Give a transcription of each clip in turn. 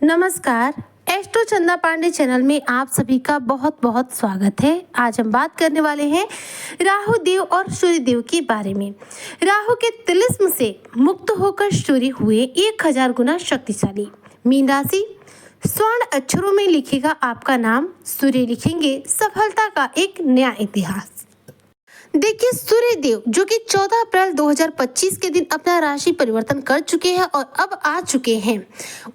नमस्कार। एस्ट्रो चंदा पांडे चैनल में आप सभी का बहुत बहुत स्वागत है। आज हम बात करने वाले हैं राहु देव और सूर्य देव के बारे में। राहु के तिलिस्म से मुक्त होकर सूर्य हुए 1000 गुना शक्तिशाली। मीन राशि, स्वर्ण अक्षरों में लिखेगा आपका नाम, सूर्य लिखेंगे सफलता का एक नया इतिहास। देखिए, सूर्य देव जो कि 14 अप्रैल 2025 के दिन अपना राशि परिवर्तन कर चुके हैं और अब आ चुके हैं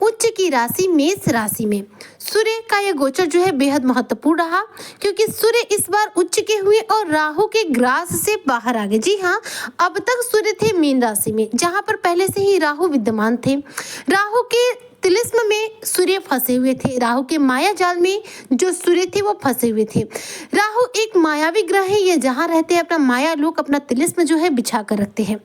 उच्च की राशि मेष राशि में। सूर्य का यह गोचर जो है बेहद महत्वपूर्ण रहा, क्योंकि सूर्य इस बार उच्च के हुए और राहु के ग्रास से बाहर आ गए। जी हाँ, अब तक सूर्य थे मीन राशि में, जहां पर पहले से ही राहु विद्यमान थे। राहु के तिलिस्म में सूर्य फंसे हुए थे, राहु के माया जाल में जो सूर्य थे वो फंसे हुए थे। राहु एक मायावी ग्रह है, ये जहाँ रहते हैं अपना माया लोक, अपना तिलिस्म जो है बिछा कर रखते हैं।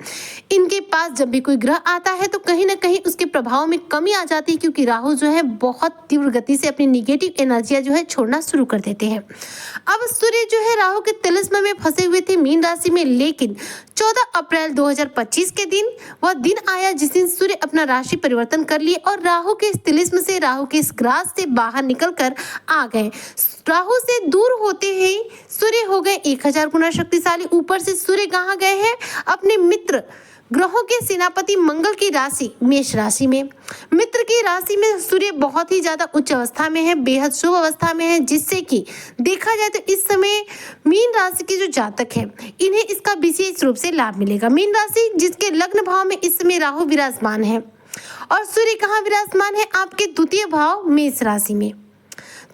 इनके पास जब भी कोई ग्रह आता है तो कहीं ना कहीं उसके प्रभाव में कमी आ जाती है, क्योंकि राहु जो है बहुत तीव्र गति से अपनी निगेटिव एनर्जियां जो है छोड़ना शुरू कर देते हैं। अब सूर्य जो है राहु के तिलिस्म में फंसे हुए थे मीन राशि में, लेकिन 14 अप्रैल 2025 के दिन वह दिन आया जिस दिन सूर्य अपना राशि परिवर्तन कर लिए और राहु के इस तिलिस्म से, राहु के इस ग्रास से बाहर निकलकर आ गए। राहु से दूर होते ही सूर्य हो गए 1000 गुना शक्तिशाली। ऊपर से सूर्य कहाँ गए हैं? अपने मित्र ग्रहों के सेनापति मंगल की राशि मेष राशि में। मित्र की राशि में सूर्य बहुत ही ज्यादा उच्च अवस्था में है, बेहद शुभ अवस्था में है, जिससे कि देखा जाए तो इस समय मीन राशि के जो जातक है इन्हें इसका विशेष रूप से लाभ मिलेगा। मीन राशि जिसके लग्न भाव में इस समय राहु विराजमान है और सूर्य कहाँ विराजमान है? आपके द्वितीय भाव मेष राशि में।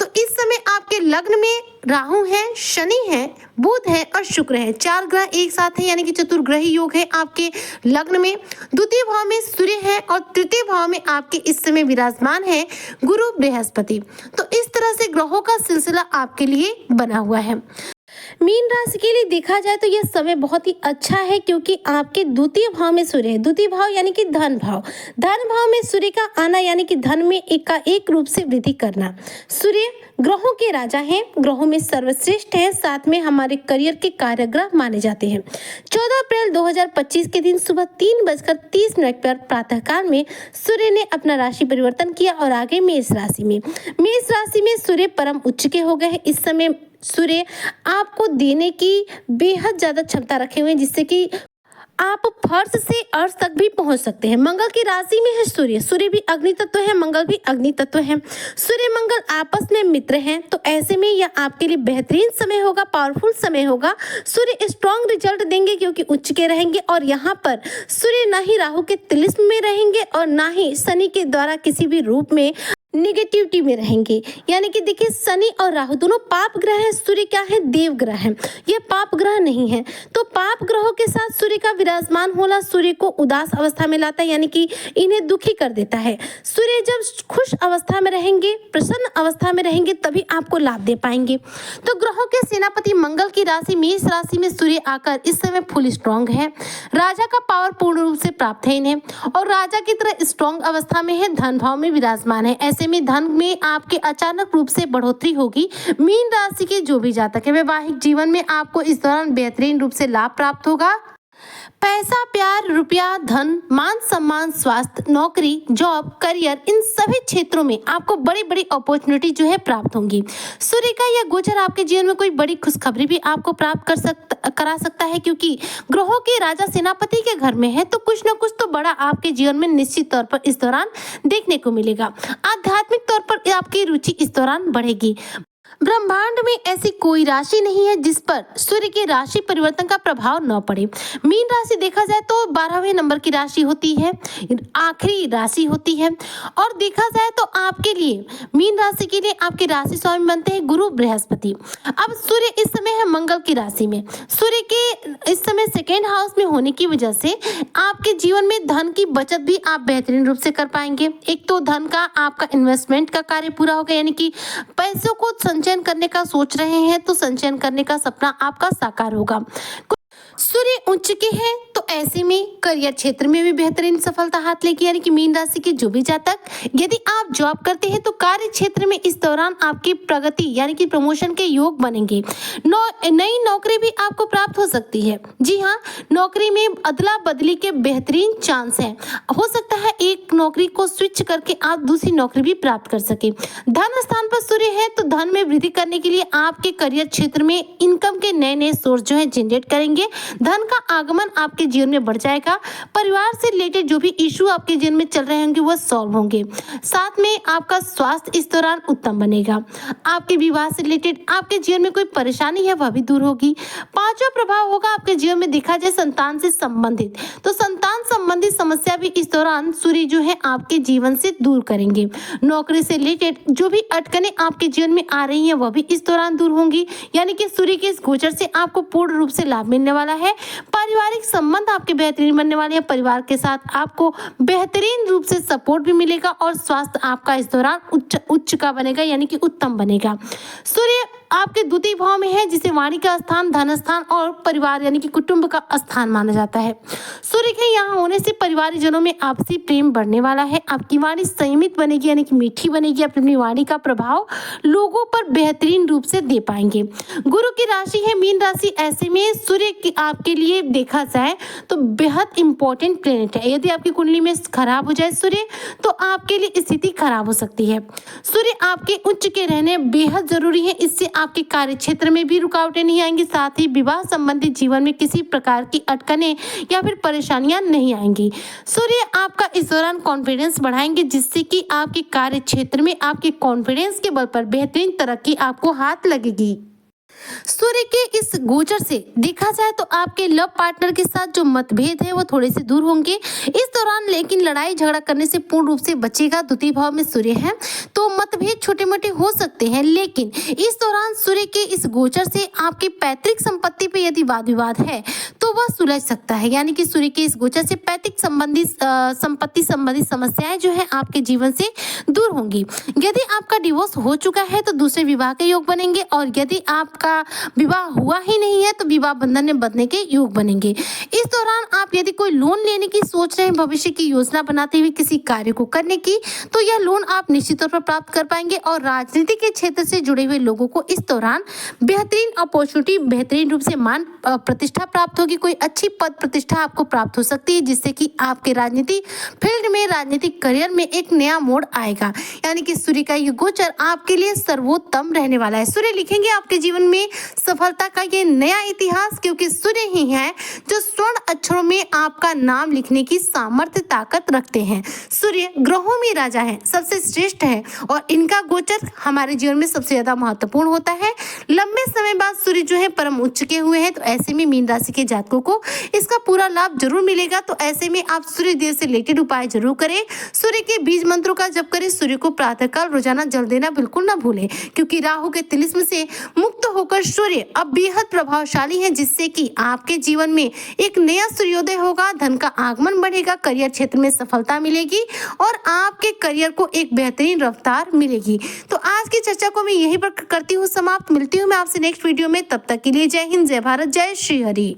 तो इस समय आपके लग्न में राहु है, शनि है, बुध है और शुक्र है। 4 ग्रह एक साथ है, यानी कि चतुर्ग्रही योग है आपके लग्न में। द्वितीय भाव में सूर्य है और तृतीय भाव में आपके इस समय विराजमान है गुरु बृहस्पति। तो इस तरह से ग्रहों का सिलसिला आपके लिए बना हुआ है। मीन राशि के लिए देखा जाए तो यह समय बहुत ही अच्छा है, क्योंकि आपके द्वितीय भाव में सूर्य है। द्वितीय भाव यानी कि धन भाव। धन भाव में सूर्य का आना यानी कि धन में एक रूप से वृद्धि करना। सूर्य ग्रहों के राजा हैं, ग्रहों में सर्वश्रेष्ठ है, साथ में हमारे करियर के कार्यग्रह माने जाते हैं। 14 अप्रैल 2025 के दिन सुबह 3:30 पर प्रातःकाल में सूर्य ने अपना राशि परिवर्तन किया और आगे मेष राशि में। मेष राशि में सूर्य परम उच्च के हो गए हैं। इस समय सूर्य आपको देने की बेहद ज्यादा क्षमता रखे हुए हैं, जिससे कि आप फर्श से अर्श तक भी पहुंच सकते हैं। मंगल की राशि में है सूर्य। सूर्य भी अग्नि तत्व है, मंगल भी अग्नि तत्व है। सूर्य मंगल आपस में मित्र हैं, तो ऐसे में यह आपके लिए बेहतरीन समय होगा, पावरफुल समय होगा। सूर्य स्ट्रॉन्ग रिजल्ट देंगे क्योंकि उच्च के रहेंगे और यहाँ पर सूर्य ना ही राहु के तिलिस्म में रहेंगे और ना ही शनि के द्वारा किसी भी रूप में निगेटिविटी में रहेंगे। यानी कि देखिए, शनि और राहु दोनों पाप ग्रह है, सूर्य क्या है? देव ग्रह है, ये पाप ग्रह नहीं है। तो पाप ग्रहों के साथ सूर्य का विराजमान होना सूर्य को उदास अवस्था में लाता है, यानी कि इन्हें दुखी कर देता है। सूर्य जब खुश अवस्था में रहेंगे, प्रसन्न अवस्था में रहेंगे, तभी आपको लाभ दे पाएंगे। तो ग्रहों के सेनापति मंगल की राशि मेष राशि में सूर्य आकर इस समय फुल स्ट्रॉन्ग है। राजा का पावर पूर्ण रूप से प्राप्त है इन्हें और राजा की तरह स्ट्रॉन्ग अवस्था में है, धन भाव में विराजमान है। ऐसे में धन में आपके अचानक रूप से बढ़ोतरी होगी। मीन राशि के जो भी जातक है वैवाहिक जीवन में आपको इस दौरान बेहतरीन रूप से लाभ प्राप्त होगा। पैसा, प्यार, रुपया, धन, मान सम्मान, स्वास्थ्य, नौकरी, जॉब, करियर, इन सभी क्षेत्रों में आपको बड़ी बड़ी अपॉर्चुनिटी जो है प्राप्त होंगी। सूर्य का यह गोचर आपके जीवन में कोई बड़ी खुशखबरी भी आपको प्राप्त करा सकता है, क्योंकि ग्रहों के राजा सेनापति के घर में है, तो कुछ न कुछ तो बड़ा आपके जीवन में निश्चित तौर पर इस दौरान देखने को मिलेगा। आध्यात्मिक तौर पर आपकी रुचि इस दौरान बढ़ेगी। ब्रह्मांड में ऐसी कोई राशि नहीं है जिस पर सूर्य के राशि परिवर्तन का प्रभाव न पड़े। मीन राशि देखा जाए तो 12वें नंबर की राशि होती है, आखिरी राशि होती है। और देखा जाए तो आपके लिए मीन राशि के लिए आपके राशि स्वामी बनते हैं गुरु बृहस्पति। अब सूर्य इस समय है मंगल की राशि में। सूर्य के इस समय सेकेंड हाउस में होने की वजह से आपके जीवन में धन की बचत भी आप बेहतरीन रूप से कर पाएंगे। एक तो धन का आपका इन्वेस्टमेंट का कार्य पूरा होगा, यानी कि पैसों को संचयन करने का सोच रहे हैं तो संचयन करने का सपना आपका साकार होगा। सूर्य उच्च के हैं तो ऐसे में करियर क्षेत्र में भी बेहतरीन सफलता हाथ लेगी, यानी कि मीन राशि के जो भी जातक यदि आप जॉब करते हैं तो कार्य क्षेत्र में इस दौरान आपकी प्रगति यानी कि प्रमोशन के योग बनेंगे। नई नौकरी भी आपको प्राप्त हो सकती है। जी हाँ, नौकरी में अदला बदली के बेहतरीन चांस है। हो सकता है एक नौकरी को स्विच करके आप दूसरी नौकरी भी प्राप्त कर सके। धन स्थान पर सूर्य है तो धन में वृद्धि करने के लिए आपके करियर क्षेत्र में इनकम के नए नए सोर्स जो है जनरेट करेंगे। धन का आगमन आपके जीवन में बढ़ जाएगा। परिवार से रिलेटेड जो भी इशू आपके जीवन में चल रहे होंगे वह सॉल्व होंगे। साथ में आपका स्वास्थ्य इस दौरान उत्तम बनेगा। आपके विवाह से रिलेटेड आपके जीवन में कोई परेशानी है वह भी दूर होगी। पांचवा प्रभाव होगा आपके जीवन में देखा जाए संतान से संबंधित, तो संतान संबंधित समस्या भी इस दौरान सूर्य जो है आपके जीवन से दूर करेंगे। नौकरी से रिलेटेड जो भी अटकनें आपके जीवन में आ रही हैं वह भी इस दौरान दूर होंगी, यानी कि सूर्य के इस गोचर से आपको पूर्ण रूप से लाभ मिलने वाला है। पारिवारिक संबंध आपके बेहतरीन बनने वाले हैं। परिवार के साथ आपको बेहतरीन रूप से सपोर्ट भी मिलेगा और स्वास्थ्य आपका इस दौरान उच्च का बनेगा, यानी कि उत्तम बनेगा। सूर्य आपके द्वितीय भाव में है जिसे वाणी का स्थान, धन स्थान और परिवार यानी कि कुटुंब का स्थान माना जाता है। सूर्य के यहाँ होने से परिवारजनों में आपसी प्रेम बढ़ने वाला है। आपकी वाणी संयमित बनेगी यानी कि मीठी बनेगी। आप अपनी वाणी का प्रभाव लोगों पर बेहतरीन रूप से दे पाएंगे। गुरु की राशि है मीन राशि, ऐसे में सूर्य की आपके लिए देखा जाए तो बेहद इंपॉर्टेंट प्लेनेट है। यदि आपकी कुंडली में खराब हो जाए सूर्य तो आपके लिए स्थिति खराब हो सकती है। सूर्य आपके उच्च के रहने बेहद जरूरी है। इससे आपके कार्य क्षेत्र में भी रुकावटें नहीं आएंगी। साथ ही विवाह संबंधित जीवन में किसी प्रकार की अटकनें या फिर परेशानियां नहीं आएंगी। सूर्य आपका इस दौरान कॉन्फिडेंस बढ़ाएंगे जिससे कि आपके कार्य क्षेत्र में आपके कॉन्फिडेंस के बल पर बेहतरीन तरक्की आपको हाथ लगेगी। सूर्य के इस गोचर से देखा जाए तो आपके लव पार्टनर के साथ जो मतभेद है वो थोड़े से दूर होंगे इस दौरान, लेकिन लड़ाई झगड़ा करने से पूर्ण रूप से बचेगा। द्वितीय भाव में सूर्य है तो मतभेद छोटे मोटे हो सकते हैं, लेकिन इस दौरान सूर्य के इस गोचर से आपके पैतृक संपत्ति पे यदि वाद विवाद है तो वह सुलझ सकता है, यानी कि सूर्य के इस गोचर से पैतृक संपत्ति संबंधित समस्याएं जो है आपके जीवन से दूर होंगी। यदि आपका डिवोर्स हो चुका है तो दूसरे विवाह के योग बनेंगे, और यदि आपका विवाह हुआ ही नहीं है तो विवाह बंधन में बंधने के योग बनेंगे। इस दौरान आप यदि कोई लोन लेने की सोच रहे हैं, भविष्य की योजना बनाते हुए किसी कार्य को करने की, तो यह लोन आप निश्चित तौर पर प्राप्त कर पाएंगे। और राजनीति के क्षेत्र से जुड़े हुए लोगों को इस दौरान बेहतरीन अपॉर्चुनिटी, बेहतरीन रूप से मान प्रतिष्ठा प्राप्त होगी। कोई अच्छी पद प्रतिष्ठा आपको प्राप्त हो सकती है जिससे कि आपके राजनीति फील्ड में, राजनीतिक करियर में एक नया मोड़ आएगा, यानी कि सूर्य का ये गोचर आपके लिए सर्वोत्तम रहने वाला है। सूर्य लिखेंगे आपके जीवन में सफलता का ये नया इतिहास, क्योंकि सूर्य ही है जो स्वर्ण अक्षरों में आपका नाम लिखने की सामर्थ्य ताकत रखते हैं। सूर्य ग्रहों में राजा है, सबसे श्रेष्ठ है और इनका गोचर हमारे जीवन में सबसे ज्यादा महत्वपूर्ण होता है। लंबे समय बाद सूर्य जो है परम उच्च के हुए हैं, तो ऐसे में मीन राशि के जातकों को इसका पूरा लाभ जरूर मिलेगा। तो ऐसे में आप सूर्य देव से रिलेटेड उपाय जरूर करें। सूर्य के बीज मंत्रों का जप करें। सूर्य को प्रातःकाल रोजाना जल देना बिल्कुल ना भूलें, क्योंकि राहु के तिलिस्म से मुक्त होकर सूर्य अब बेहद प्रभावशाली है, जिससे कि आपके जीवन में एक नया सूर्योदय होगा, धन का आगमन बढ़ेगा, करियर क्षेत्र में सफलता मिलेगी और आपके करियर को एक बेहतरीन रफ्तार मिलेगी। तो आज की चर्चा को मैं यहीं पर करती हूँ समाप्त। मिलती हूँ मैं आपसे नेक्स्ट वीडियो में, तब तक के लिए जय हिंद, जय भारत, जय श्री हरि।